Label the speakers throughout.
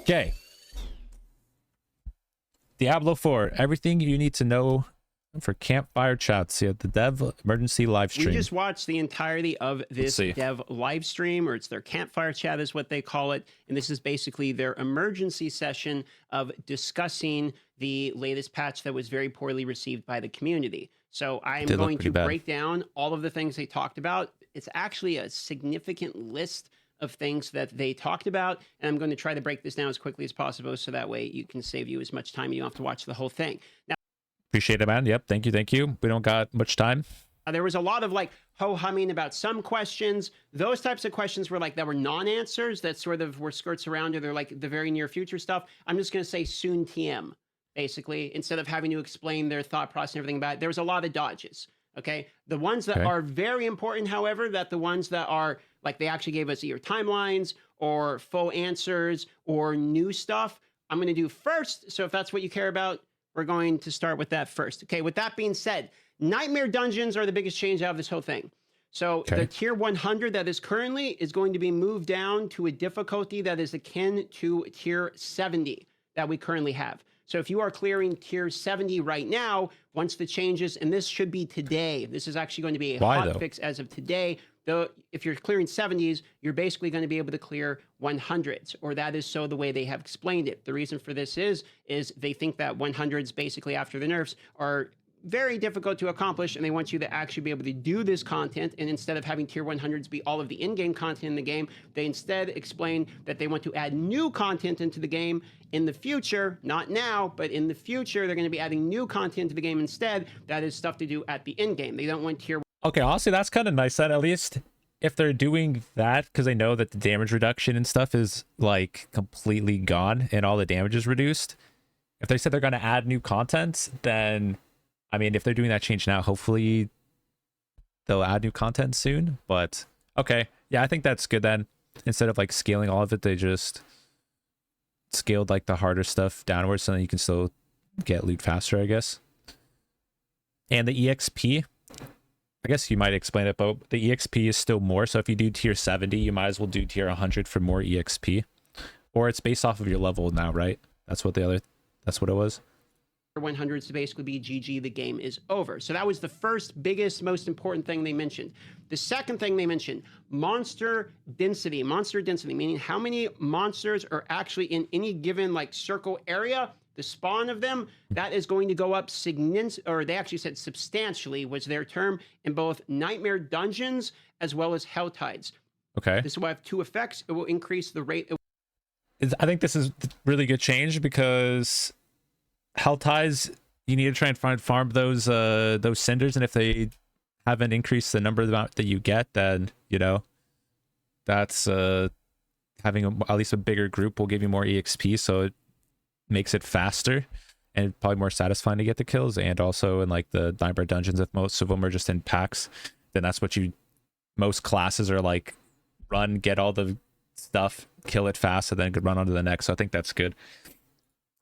Speaker 1: Okay. Diablo 4. Everything you need to know for campfire chats. You have the dev emergency live stream.
Speaker 2: We just watched the entirety of this dev live stream, or it's their campfire chat is what they call it. And this is basically their emergency session of discussing the latest patch that was very poorly received by the community. So I'm going to break down all of the things they talked about. It's actually a significant list of things that they talked about, and I'm going to try to break this down as quickly as possible so that way you can save you as much time and you don't have to watch the whole thing. Now,
Speaker 1: appreciate it, man. Yep, thank you. We don't got much time.
Speaker 2: There was a lot of like ho-humming about some questions. Those types of questions were like that were non-answers that sort of were skirts around, or they're like the very near future stuff. I'm just going to say soon TM, basically, instead of having to explain their thought process and everything about it. There was a lot of dodges. Okay, the ones that are very important, however, that the ones that are like they actually gave us either timelines or faux answers or new stuff, I'm going to do first. So if that's what you care about, we're going to start with that first. Okay, with that being said, Nightmare Dungeons are the biggest change out of this whole thing. So the tier 100 that is currently is going to be moved down to a difficulty that is akin to tier 70 that we currently have. So if you are clearing tier 70 right now, once the changes, and this should be today, this is actually going to be a hot fix as of today. Though if you're clearing 70s, you're basically going to be able to clear 100s, or that is so the way they have explained it. The reason for this is they think that 100s basically after the nerfs are very difficult to accomplish, and they want you to actually be able to do this content. And instead of having tier 100s be all of the in-game content in the game, they instead explain that they want to add new content into the game in the future, not now, but in the future, they're going to be adding new content to the game instead. That is stuff to do at the end game. They don't want tier.
Speaker 1: Okay, honestly, that's kind of nice that at least if they're doing that, because they know that the damage reduction and stuff is like completely gone and all the damage is reduced. If they said they're going to add new content, then I mean, if they're doing that change now, hopefully they'll add new content soon. But okay, yeah, I think that's good then. Instead of like scaling all of it, they just scaled like the harder stuff downwards so that you can still get loot faster, I guess. And the EXP, I guess you might explain it, but the EXP is still more. So if you do tier 70, you might as well do tier 100 for more EXP. Or it's based off of your level now, right? That's what it was.
Speaker 2: 100s to basically be GG, the game is over. So that was the first biggest, most important thing they mentioned. The second thing they mentioned, monster density, meaning how many monsters are actually in any given like circle area, the spawn of them, that is going to go up or they actually said substantially was their term, in both Nightmare Dungeons as well as Hell Tides.
Speaker 1: Okay.
Speaker 2: This will have two effects. It will increase the rate.
Speaker 1: I think this is really good change because Hell Ties, you need to try and farm those cinders, and if they haven't increased the number that you get, then you know that's having at least a bigger group will give you more EXP, so it makes it faster and probably more satisfying to get the kills. And also in like the Nightmare Dungeons, if most of them are just in packs, then that's what most classes are like, run, get all the stuff, kill it fast, and then could run on to the next. So I think that's good.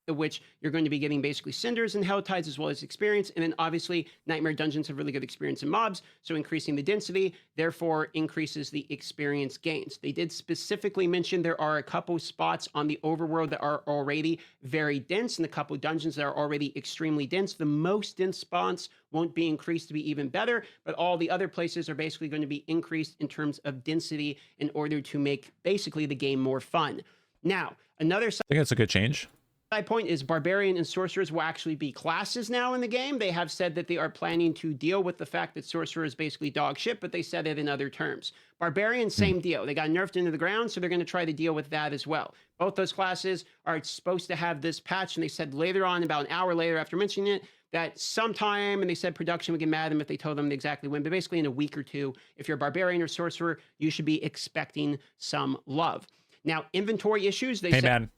Speaker 2: Which you're going to be getting basically cinders and Hell Tides as well as experience. And then obviously Nightmare Dungeons have really good experience in mobs, so increasing the density therefore increases the experience gains. They did specifically mention there are a couple spots on the overworld that are already very dense and a couple dungeons that are already extremely dense. The most dense spots won't be increased to be even better, but all the other places are basically going to be increased in terms of density in order to make basically the game more fun. Now, another
Speaker 1: I think that's a good change.
Speaker 2: Point is Barbarian and Sorcerers will actually be classes now in the game. They have said that they are planning to deal with the fact that Sorcerer is basically dog shit, but they said it in other terms. Barbarian, same deal. They got nerfed into the ground, so they're going to try to deal with that as well. Both those classes are supposed to have this patch, and they said later on, about an hour later after mentioning it, that sometime, and they said production would get mad at them if they told them exactly when, but basically in a week or two, if you're a Barbarian or Sorcerer, you should be expecting some love. Now, inventory issues, they said...
Speaker 1: man.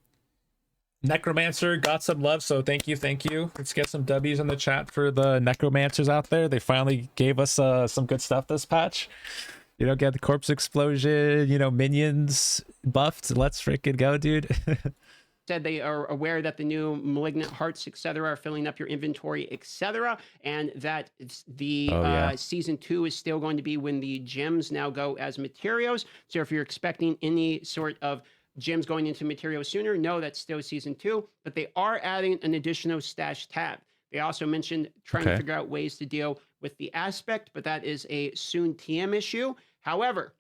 Speaker 1: Necromancer got some love, so thank you. Let's get some W's in the chat for the Necromancers out there. They finally gave us some good stuff this patch. You know, get the corpse explosion, you know, minions buffed. Let's freaking go, dude.
Speaker 2: Said they are aware that the new malignant hearts, etc., are filling up your inventory, etc., and that the season 2 is still going to be when the gems now go as materials. So if you're expecting any sort of gyms going into materials sooner. No, that's still season 2, but they are adding an additional stash tab. They also mentioned trying to
Speaker 1: Okay.
Speaker 2: figure out ways to deal with the aspect, but that is a soon TM issue. However,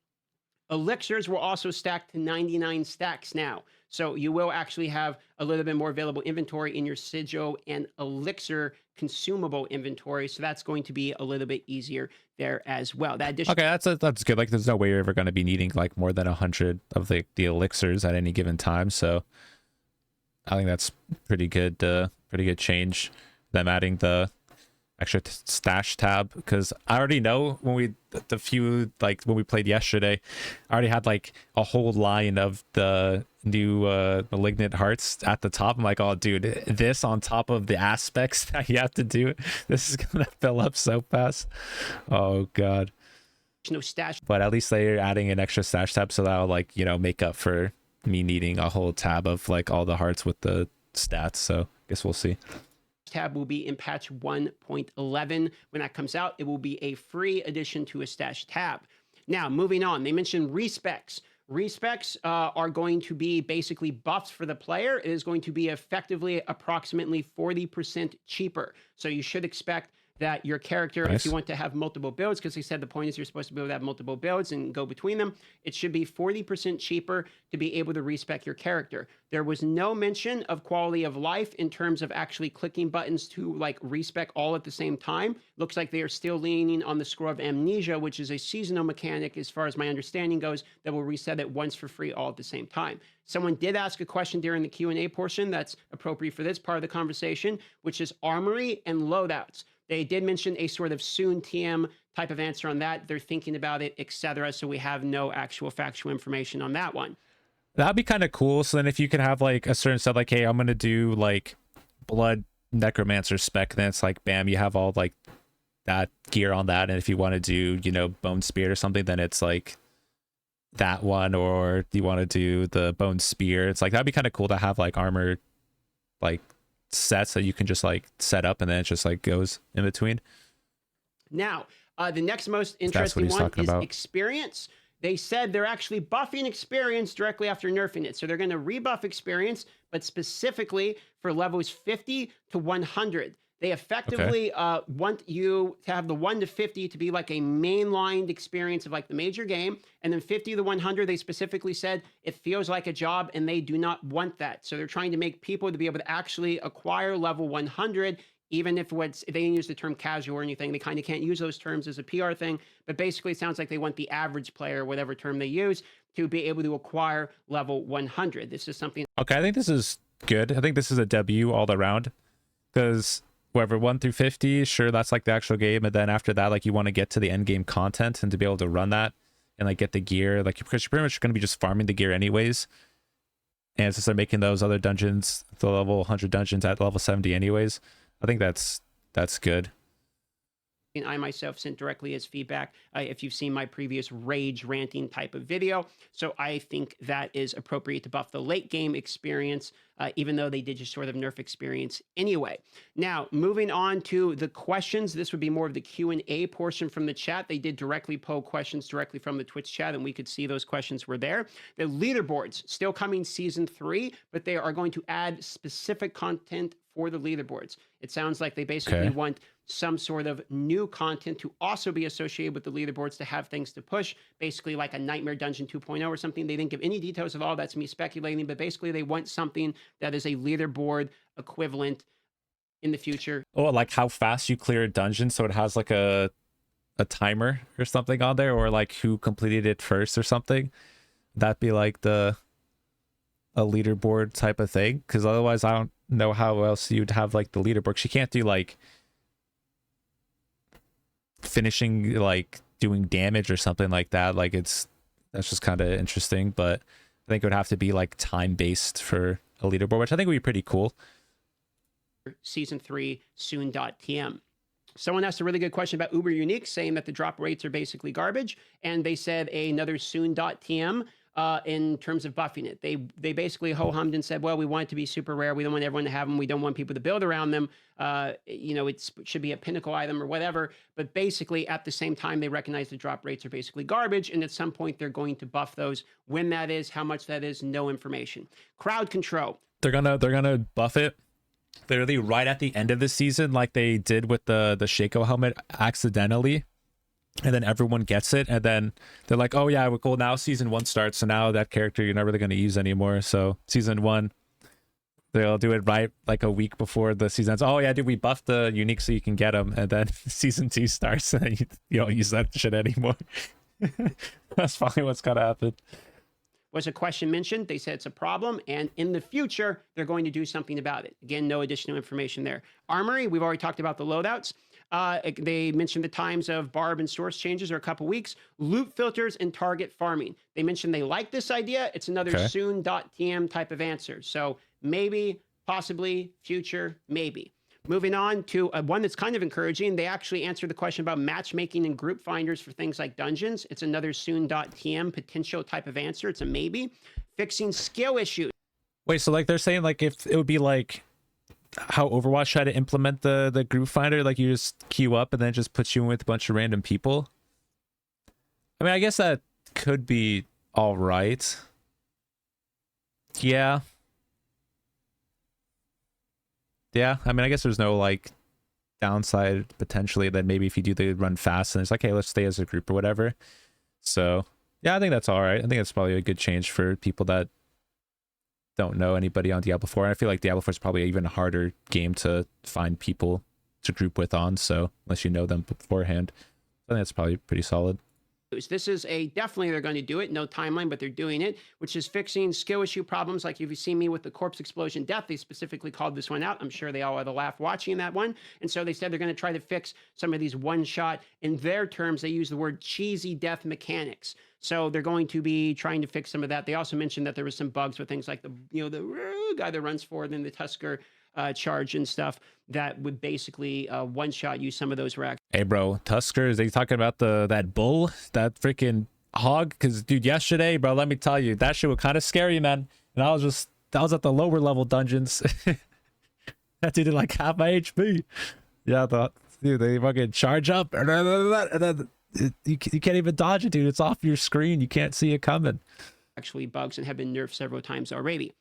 Speaker 2: elixirs will also stack to 99 stacks now. So you will actually have a little bit more available inventory in your sigil and elixir consumable inventory. So that's going to be a little bit easier there as well. That addition
Speaker 1: Okay, that's good. Like, there's no way you're ever going to be needing like more than 100 of the elixirs at any given time. So I think that's pretty good. Pretty good change. Them adding the extra stash tab, because I already know when we the few like when we played yesterday, I already had like a whole line of the new malignant hearts at the top. I'm like, oh dude, this on top of the aspects that you have to do, this is gonna fill up so fast. Oh god.
Speaker 2: no stash
Speaker 1: But at least they're adding an extra stash tab, so that'll like, you know, make up for me needing a whole tab of like all the hearts with the stats. So I guess we'll see.
Speaker 2: tab will be in patch 1.11. When that comes out, it will be a free addition to a stash tab. Now, moving on, they mentioned respecs. Respecs are going to be basically buffs for the player. It is going to be effectively approximately 40% cheaper. So you should expect that your character,
Speaker 1: Nice.
Speaker 2: if you want to have multiple builds, because they said the point is you're supposed to be able to have multiple builds and go between them, it should be 40% cheaper to be able to respec your character. There was no mention of quality of life in terms of actually clicking buttons to like respec all at the same time. Looks like they are still leaning on the Scroll of Amnesia, which is a seasonal mechanic, as far as my understanding goes, that will reset it once for free all at the same time. Someone did ask a question during the Q&A portion that's appropriate for this part of the conversation, which is armory and loadouts. They did mention a sort of soon TM type of answer on that. They're thinking about it, etc. So we have no actual factual information on that one.
Speaker 1: That'd be kind of cool. So then if you could have like a certain stuff like, hey, I'm gonna do like blood necromancer spec, then it's like bam, you have all like that gear on that. And if you want to do, you know, bone spear or something, then it's like that one. Or you want to do the bone spear, it's like that'd be kind of cool to have like armor like sets that you can just like set up and then it just like goes in between.
Speaker 2: Now, the next most interesting one is
Speaker 1: about.
Speaker 2: experience. They said they're actually buffing experience directly after nerfing it. So they're going to rebuff experience, but specifically for levels 50 to 100. They effectively want you to have the 1 to 50 to be like a mainlined experience of like the major game. And then 50 to 100, they specifically said it feels like a job and they do not want that. So they're trying to make people to be able to actually acquire level 100, even if they didn't use the term casual or anything. They kind of can't use those terms as a PR thing. But basically, it sounds like they want the average player, whatever term they use, to be able to acquire level 100. This is something.
Speaker 1: Okay, I think this is good. I think this is a W all around, because whatever 1 through 50, sure, that's like the actual game, and then after that, like you want to get to the end game content and to be able to run that and like get the gear, like because you're pretty much going to be just farming the gear anyways, and since they're making those other dungeons, the level 100 dungeons at level 70 anyways, I think that's good.
Speaker 2: I myself sent directly as feedback if you've seen my previous rage ranting type of video. So I think that is appropriate to buff the late game experience, even though they did just sort of nerf experience anyway. Now, moving on to the questions. This would be more of the Q&A portion from the chat. They did directly poll questions directly from the Twitch chat, and we could see those questions were there. The leaderboards still coming season 3, but they are going to add specific content for the leaderboards. It sounds like they basically want some sort of new content to also be associated with the leaderboards to have things to push, basically like a Nightmare Dungeon 2.0 or something. They didn't give any details at all. That's me speculating, but basically they want something that is a leaderboard equivalent in the future.
Speaker 1: Oh, like how fast you clear a dungeon, so it has like a timer or something on there, or like who completed it first or something. That'd be like a leaderboard type of thing, because otherwise I don't know how else you'd have like the leaderboard. You can't do like finishing, like doing damage or something like that. Like that's just kind of interesting, but I think it would have to be like time based for a leaderboard, which I think would be pretty cool.
Speaker 2: Season 3 soon.tm. Someone asked a really good question about Uber Unique, saying that the drop rates are basically garbage, and they said another soon.tm in terms of buffing it. They basically ho-hummed and said, well, we want it to be super rare. We don't want everyone to have them. We don't want people to build around them. It should be a pinnacle item or whatever. But basically, at the same time, they recognize the drop rates are basically garbage. And at some point, they're going to buff those. When that is, how much that is, no information. Crowd control.
Speaker 1: They're gonna buff it literally right at the end of the season, like they did with the Shaco helmet accidentally. And then everyone gets it, and then they're like, oh yeah, cool, now season 1 starts, so now that character you're not really going to use anymore. So season 1, they'll do it right like a week before the season ends. Oh yeah, dude, we buffed the unique so you can get them. And then season 2 starts, and then you don't use that shit anymore. That's probably what's going to happen.
Speaker 2: Was a question mentioned? They said it's a problem, and in the future, they're going to do something about it. Again, no additional information there. Armory, we've already talked about the loadouts. They mentioned the times of barb and source changes are a couple weeks. Loot filters and target farming. They mentioned they like this idea. It's another soon.tm type of answer. So maybe, possibly, future, maybe. Moving on to one that's kind of encouraging. They actually answered the question about matchmaking and group finders for things like dungeons. It's another soon.tm potential type of answer. It's a maybe. Fixing skill issues.
Speaker 1: Wait, so like they're saying like if it would be like how Overwatch tried to implement the group finder, like you just queue up and then it just puts you in with a bunch of random people. I mean, I guess that could be all right. Yeah. Yeah, I mean, I guess there's no like downside potentially that maybe if you do the run fast and it's like, hey, let's stay as a group or whatever. So yeah, I think that's all right. I think that's probably a good change for people that don't know anybody on Diablo 4. And I feel like Diablo 4 is probably an even harder game to find people to group with on. So unless you know them beforehand, I think that's probably pretty solid.
Speaker 2: This is definitely they're going to do it. No timeline, but they're doing it, which is fixing skill issue problems. Like if you see me with the corpse explosion death, they specifically called this one out. I'm sure they all had a laugh watching that one. And so they said they're going to try to fix some of these one shot. In their terms, they use the word cheesy death mechanics. So they're going to be trying to fix some of that. They also mentioned that there was some bugs with things like the guy that runs forward and the Tusker charge and stuff that would basically one shot use some of those reactions.
Speaker 1: Hey bro, Tusker, is they talking about that bull, that freaking hog? Because dude, yesterday, bro, let me tell you, that shit was kind of scary, man. And I was at the lower level dungeons. That dude did like half my HP. Yeah, dude, they fucking charge up and then you can't even dodge it, dude. It's off your screen. You can't see it coming.
Speaker 2: Actually bugs and have been nerfed several times already.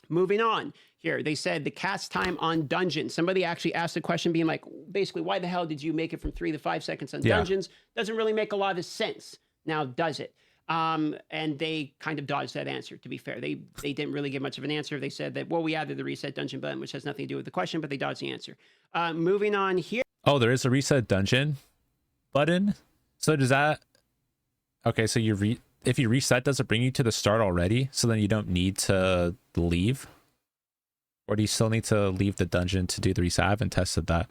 Speaker 2: Moving on here, they said the cast time on dungeons. Somebody actually asked a question being like, basically, why the hell did you make it from 3 to 5 seconds on dungeons? Doesn't really make a lot of sense. Now, does it? And they kind of dodged that answer, to be fair. They didn't really give much of an answer. They said that, well, we added the reset dungeon button, which has nothing to do with the question, but they dodged the answer. Moving on here.
Speaker 1: Oh, there is a reset dungeon button? So does that... Okay, so if you reset, does it bring you to the start already? So then you don't need to leave? Or do you still need to leave the dungeon to do the reset? I haven't tested that.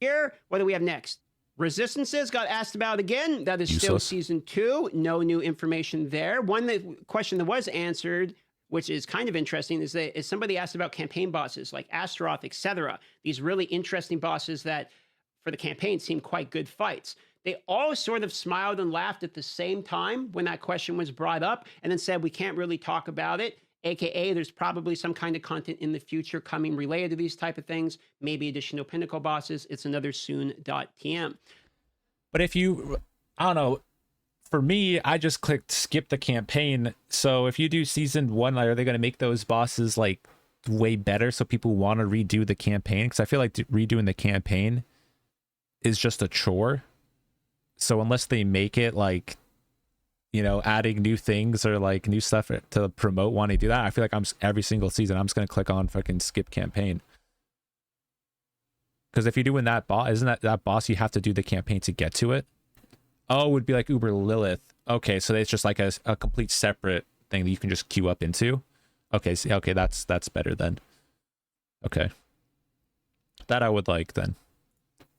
Speaker 2: Here, what do we have next? Resistances got asked about again. That is still season 2. No new information there. One question that was answered, which is kind of interesting, is somebody asked about campaign bosses like Astaroth, etc. These really interesting bosses that for the campaign seem quite good fights. They all sort of smiled and laughed at the same time when that question was brought up and then said, we can't really talk about it. AKA, there's probably some kind of content in the future coming related to these type of things, maybe additional pinnacle bosses. It's another soon.tm.
Speaker 1: But if you, I don't know, for me, I just clicked skip the campaign. So if you do season 1, like, are they going to make those bosses like way better so people want to redo the campaign? Because I feel like redoing the campaign is just a chore. So unless they make it like, you know, adding new things or like new stuff to promote wanting to do that, I feel like every single season I'm just gonna click on fucking skip campaign. Because if you're doing that boss, isn't that boss you have to do the campaign to get to it? Oh, it would be like Uber Lilith. Okay, so it's just like a complete separate thing that you can just queue up into. Okay, so, okay, that's better then. Okay, that I would like then.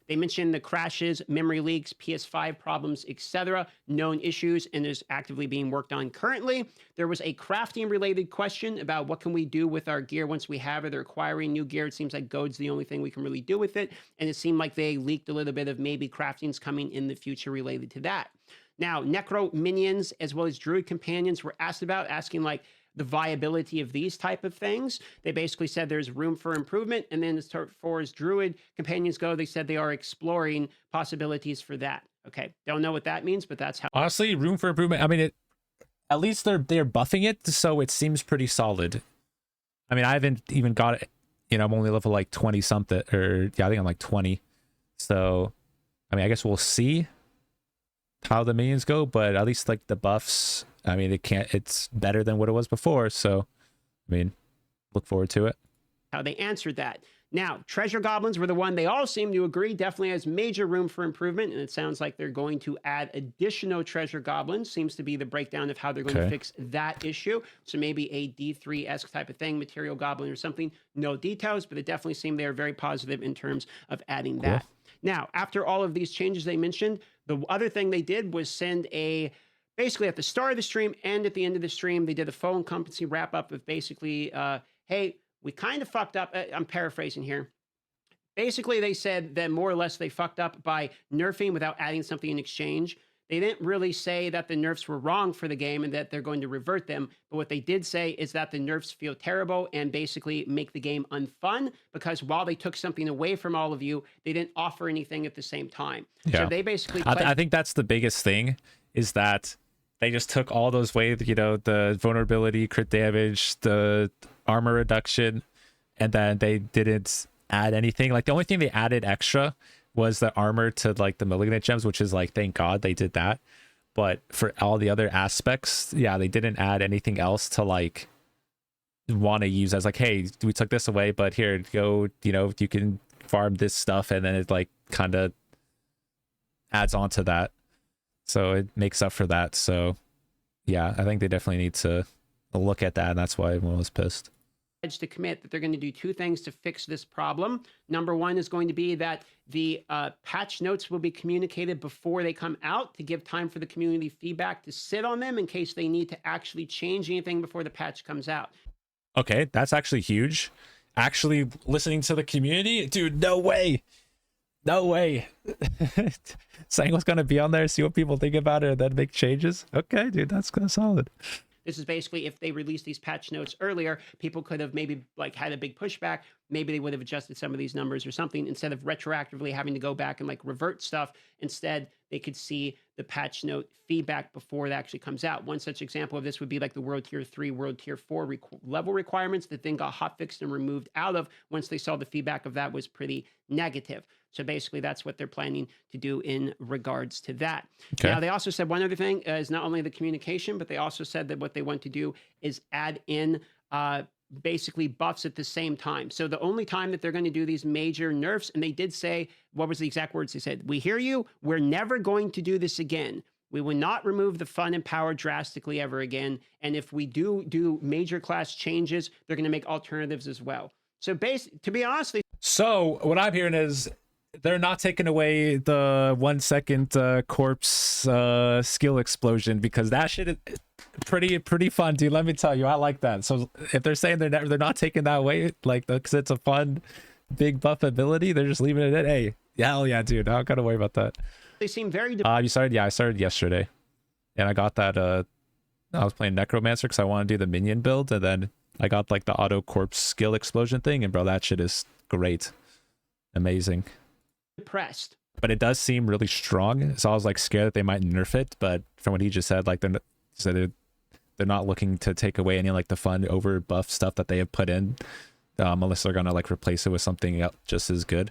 Speaker 2: They mentioned the crashes, memory leaks, PS5 problems, etc. Known issues and is actively being worked on currently. There was a crafting related question about what can we do with our gear once we have it. They're acquiring new gear. It seems like gold's the only thing we can really do with it. And it seemed like they leaked a little bit of maybe craftings coming in the future related to that. Now, Necro minions as well as Druid companions were asked about, asking like the viability of these type of things. They basically said there's room for improvement. And then as far as Druid companions go, they said they are exploring possibilities for that. Okay, don't know what that means, but that's how.
Speaker 1: Honestly, room for improvement. I mean, at least they're buffing it, so it seems pretty solid. I mean, I haven't even got it. You know, I'm only level like 20 something, or yeah, I think I'm like 20. So, I mean, I guess we'll see how the minions go, but at least like the buffs, I mean, it's better than what it was before. So, I mean, look forward to it.
Speaker 2: How they answered that. Now, treasure goblins were the one they all seem to agree definitely has major room for improvement, and it sounds like they're going to add additional treasure goblins. Seems to be the breakdown of how they're going to fix that issue. So maybe a D3-esque type of thing, material goblin or something. No details, but it definitely seemed they are very positive in terms of adding that. Now, after all of these changes they mentioned, the other thing they did was send basically at the start of the stream and at the end of the stream, they did a full encompassing wrap up of basically, hey, we kind of fucked up. I'm paraphrasing here. Basically, they said that more or less they fucked up by nerfing without adding something in exchange. They didn't really say that the nerfs were wrong for the game and that they're going to revert them. But what they did say is that the nerfs feel terrible and basically make the game unfun, because while they took something away from all of you, they didn't offer anything at the same time.
Speaker 1: Yeah.
Speaker 2: So they basically...
Speaker 1: I think that's the biggest thing, is that they just took all those away, you know, the vulnerability, crit damage, the armor reduction, and then they didn't add anything. Like, the only thing they added extra was the armor to like the malignant gems, which is like, thank God they did that. But for all the other aspects, yeah, they didn't add anything else to like want to use as like, hey, we took this away, but here, go, you know, you can farm this stuff, and then it like kind of adds on to that. So it makes up for that. So yeah, I think they definitely need to look at that, and that's why everyone was pissed.
Speaker 2: To commit that they're going to do two things to fix this problem. Number one is going to be that the patch notes will be communicated before they come out to give time for the community feedback to sit on them in case they need to actually change anything before the patch comes out.
Speaker 1: Okay, that's actually huge. Actually listening to the community, dude, no way. No way. Saying what's going to be on there, see what people think about it, and then make changes. Okay, dude, that's kind of solid.
Speaker 2: This is basically, if they released these patch notes earlier, people could have maybe like had a big pushback. Maybe they would have adjusted some of these numbers or something, instead of retroactively having to go back and like revert stuff. Instead, they could see the patch note feedback before it actually comes out. One such example of this would be like the World Tier 3, World Tier 4 level requirements that then got hotfixed and removed out of once they saw the feedback of that was pretty negative. So basically, that's what they're planning to do in regards to that. Okay. Now, they also said one other thing is not only the communication, but they also said that what they want to do is add in basically buffs at the same time. So the only time that they're going to do these major nerfs, and they did say, what was the exact words they said? We hear you. We're never going to do this again. We will not remove the fun and power drastically ever again. And if we do major class changes, they're going to make alternatives as well. So to be honest,
Speaker 1: so what I'm hearing is they're not taking away the 1 second corpse skill explosion, because that shit is pretty fun, dude. Let me tell you, I like that. So if they're saying they're not taking that away, like, because it's a fun big buff ability, they're just leaving it in. Hey, hell yeah, dude. I don't gotta worry about that.
Speaker 2: They seem very.
Speaker 1: You started? Yeah, I started yesterday, and I got that. I was playing Necromancer because I want to do the minion build, and then I got like the auto corpse skill explosion thing, and bro, that shit is great, amazing.
Speaker 2: Depressed,
Speaker 1: but it does seem really strong, so I was like scared that they might nerf it. But from what he just said, like they're not looking to take away any like the fun over buff stuff that they have put in, unless they're gonna like replace it with something else just as good.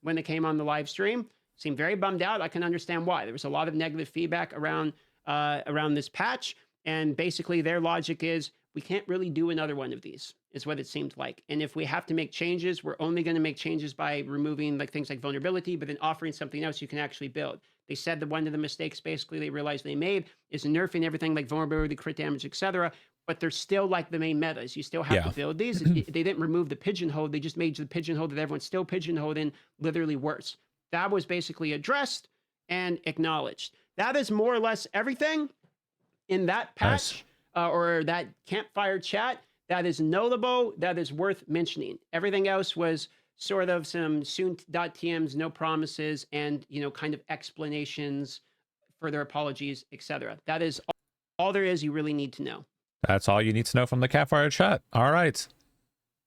Speaker 2: When they came on the live stream, seemed very bummed out. I can understand why. There was a lot of negative feedback around this patch, and basically their logic is, we can't really do another one of these, is what it seemed like. And if we have to make changes, we're only going to make changes by removing like things like vulnerability, but then offering something else you can actually build. They said that one of the mistakes basically they realized they made is nerfing everything like vulnerability, crit damage, etc. But they're still like the main metas. You still have to build these. They didn't remove the pigeonhole. They just made the pigeonhole that everyone's still pigeonholed in literally worse. That was basically addressed and acknowledged. That is more or less everything in that patch. Nice. Or that campfire chat that is notable, that is worth mentioning. Everything else was sort of some soon.tms, no promises, and, you know, kind of explanations further apologies, etc. That is all there is you really need to know.
Speaker 1: That's all you need to know from the Catfire chat. All right.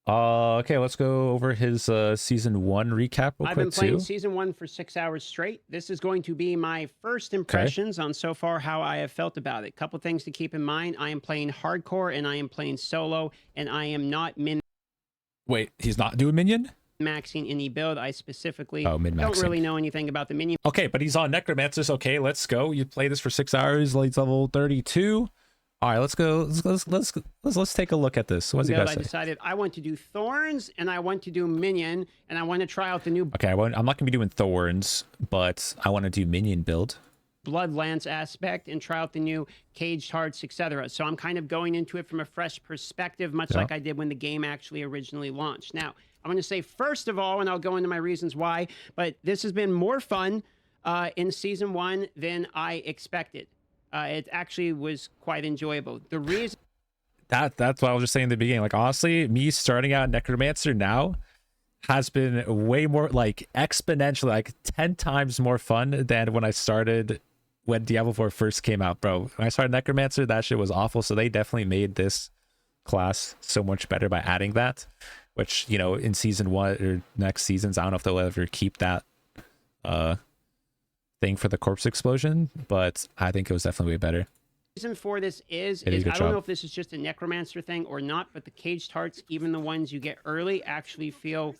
Speaker 1: Okay, let's go over his season 1 recap real
Speaker 2: I've
Speaker 1: quick
Speaker 2: been playing
Speaker 1: too.
Speaker 2: season 1 for 6 hours straight. This is going to be my first impressions on so far how I have felt about it. Couple things to keep in mind. I am playing hardcore and I am playing solo, and I am not
Speaker 1: Wait, he's not doing minion?
Speaker 2: maxing any build. I specifically
Speaker 1: min-maxing.
Speaker 2: don't really know anything about the minion.
Speaker 1: Okay, but he's on Necromancers. Okay, let's go. You play this for 6 hours, leads level 32. All right, let's go. Let's take a look at this. What's he
Speaker 2: build.
Speaker 1: guys
Speaker 2: I
Speaker 1: say?
Speaker 2: decided I want to do Thorns and I want to do Minion, and I want to try out the new
Speaker 1: Okay, I'm not gonna be doing Thorns, but I want to do minion build.
Speaker 2: Bloodlands aspect and try out the new Caged Hearts, etc. So I'm kind of going into it from a fresh perspective, much like I did when the game actually originally launched. Now, I'm going to say first of all, and I'll go into my reasons why, but this has been more fun in season 1 than I expected. It actually was quite enjoyable. The reason
Speaker 1: That's what I was just saying in the beginning. Like, honestly, me starting out Necromancer now has been way more, like, exponentially, like 10 times more fun than when I started when Diablo 4 first came out, bro. When I started Necromancer, that shit was awful. So they definitely made this class so much better by adding that, which, you know, in season 1 or next seasons, I don't know if they'll ever keep that thing for the corpse explosion, but I think it was definitely way better.
Speaker 2: Reason for this is
Speaker 1: Yeah,
Speaker 2: I
Speaker 1: good
Speaker 2: don't
Speaker 1: job.
Speaker 2: know if this is just a Necromancer thing or not, but the Caged Hearts, even the ones you get early, actually feel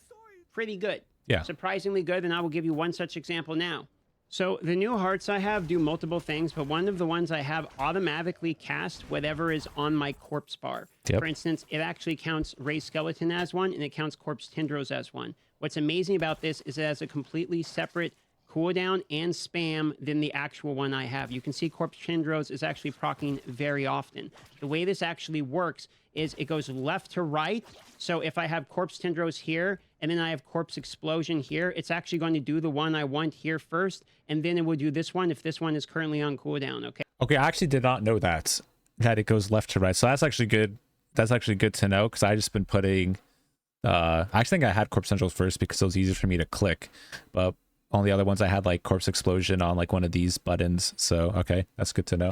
Speaker 2: pretty good.
Speaker 1: Yeah.
Speaker 2: Surprisingly good, and I will give you one such example now. So the new hearts I have do multiple things, but one of the ones I have automatically cast whatever is on my corpse bar.
Speaker 1: Yep.
Speaker 2: For instance, it actually counts Ray Skeleton as one, and it counts Corpse Tendros as one. What's amazing about this is it has a completely separate cooldown and spam than the actual one I have. You can see Corpse Tendros is actually proccing very often. The way this actually works is it goes left to right. So if I have Corpse Tendros here, and then I have Corpse Explosion here, it's actually going to do the one I want here first, and then it will do this one if this one is currently on cooldown, okay?
Speaker 1: Okay, I actually did not know that it goes left to right. So that's actually good. That's actually good to know, because I just been putting I actually think I had Corpse Central first because it was easier for me to click, but on the other ones I had like Corpse Explosion on like one of these buttons. So okay, that's good to know.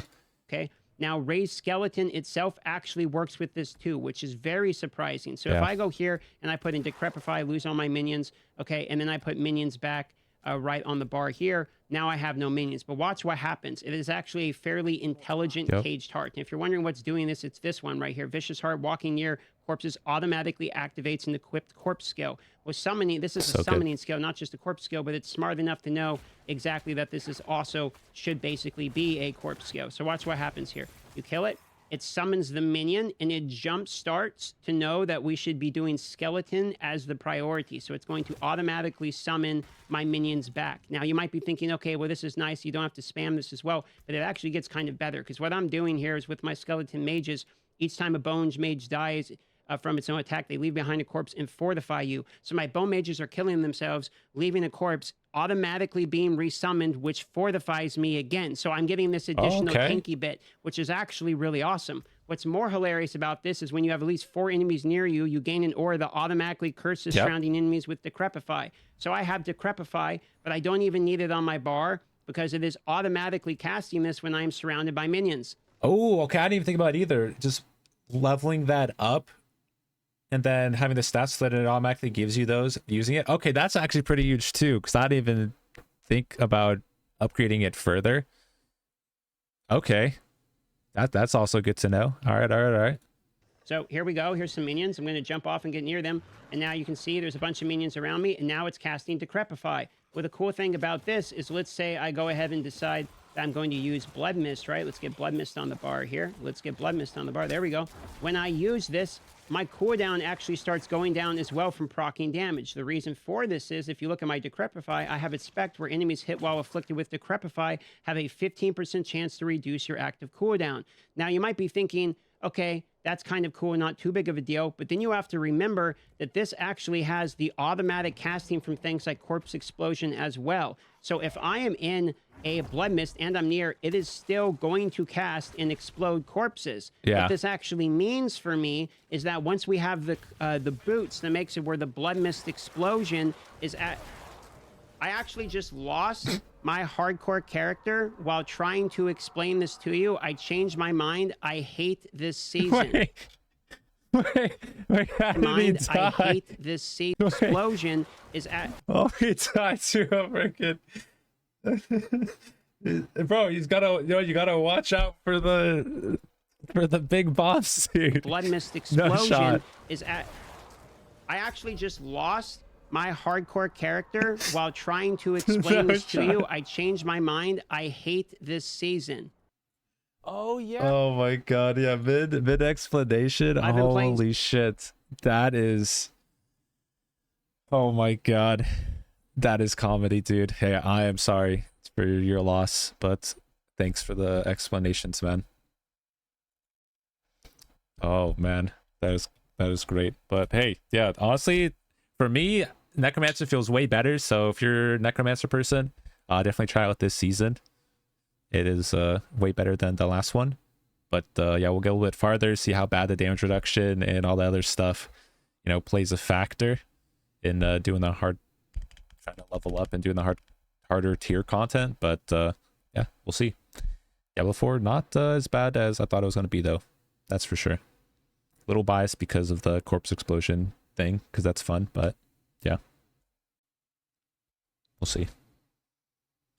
Speaker 2: Okay. Now, Ray's Skeleton itself actually works with this too, which is very surprising. So if I go here and I put in Decrepify, lose all my minions, okay, and then I put minions back right on the bar here, now I have no minions. But watch what happens. It is actually a fairly intelligent Caged Heart. And if you're wondering what's doing this, it's this one right here. Vicious Heart, walking near corpses, automatically activates an equipped corpse skill. With summoning, this is a summoning skill, not just a corpse skill, but it's smart enough to know exactly that this is also should basically be a corpse skill. So watch what happens here. You kill it, it summons the minion, and it jump starts to know that we should be doing skeleton as the priority. So it's going to automatically summon my minions back. Now you might be thinking, okay, well, this is nice. You don't have to spam this as well, but it actually gets kind of better, because what I'm doing here is with my skeleton mages, each time a bones mage dies from its own attack, they leave behind a corpse and fortify you. So my bone mages are killing themselves, leaving a corpse, automatically being resummoned, which fortifies me again. So I'm getting this additional tanky bit, which is actually really awesome. What's more hilarious about this is when you have at least 4 enemies near you, you gain an aura that automatically curses surrounding enemies with Decrepify. So I have Decrepify, but I don't even need it on my bar because it is automatically casting this when I'm surrounded by minions.
Speaker 1: Oh, okay. I didn't even think about it either. Just leveling that up and then having the stats so that it automatically gives you those using it. Okay, that's actually pretty huge too, because I didn't even think about upgrading it further. Okay, that's also good to know. All right.
Speaker 2: So here we go. Here's some minions. I'm going to jump off and get near them. And now you can see there's a bunch of minions around me, and now it's casting Decrepify. Well, the cool thing about this is, let's say I go ahead and decide that I'm going to use Blood Mist, right? Let's get Blood Mist on the bar here. Let's get Blood Mist on the bar. There we go. When I use this, my cooldown actually starts going down as well from proccing damage. The reason for this is, if you look at my Decrepify, I have it spec'd where enemies hit while afflicted with Decrepify have a 15% chance to reduce your active cooldown. Now, you might be thinking, okay, that's kind of cool, not too big of a deal. But then you have to remember that this actually has the automatic casting from things like Corpse Explosion as well. So if I am in a Blood Mist and I'm near, it is still going to cast and explode corpses. What this actually means for me is that once we have the boots that makes it where the Blood Mist explosion is at, I actually just lost my hardcore character while trying to explain this to you. I changed my mind. I hate this season.
Speaker 1: Wait, wait, how did he
Speaker 2: Mind, I
Speaker 1: die?
Speaker 2: hate this season. Explosion is at.
Speaker 1: Oh, he died to a freaking. Bro, he's gotta, you gotta watch out for the big boss, dude.
Speaker 2: Blood Mist
Speaker 1: No
Speaker 2: explosion
Speaker 1: shot.
Speaker 2: is at. I actually just lost my hardcore character while trying to explain
Speaker 1: No
Speaker 2: this to you.
Speaker 1: shot.
Speaker 2: I changed my mind. I hate this season.
Speaker 3: Oh yeah.
Speaker 1: Oh my god, yeah, mid explanation.
Speaker 2: I've been playing-
Speaker 1: Holy shit. That is, oh my god. That is comedy, dude. Hey, I am sorry for your loss, but thanks for the explanations, man. Oh man, that is great. But hey, yeah, honestly, for me, Necromancer feels way better. So if you're a Necromancer person, definitely try out this season. It is way better than the last one. But yeah, we'll go a little bit farther, see how bad the damage reduction and all the other stuff, plays a factor in doing the hard, trying to level up and doing the harder tier content. But yeah, we'll see. Diablo 4 not as bad as I thought it was going to be, though. That's for sure. Little biased because of the corpse explosion thing, because that's fun. But yeah, we'll see.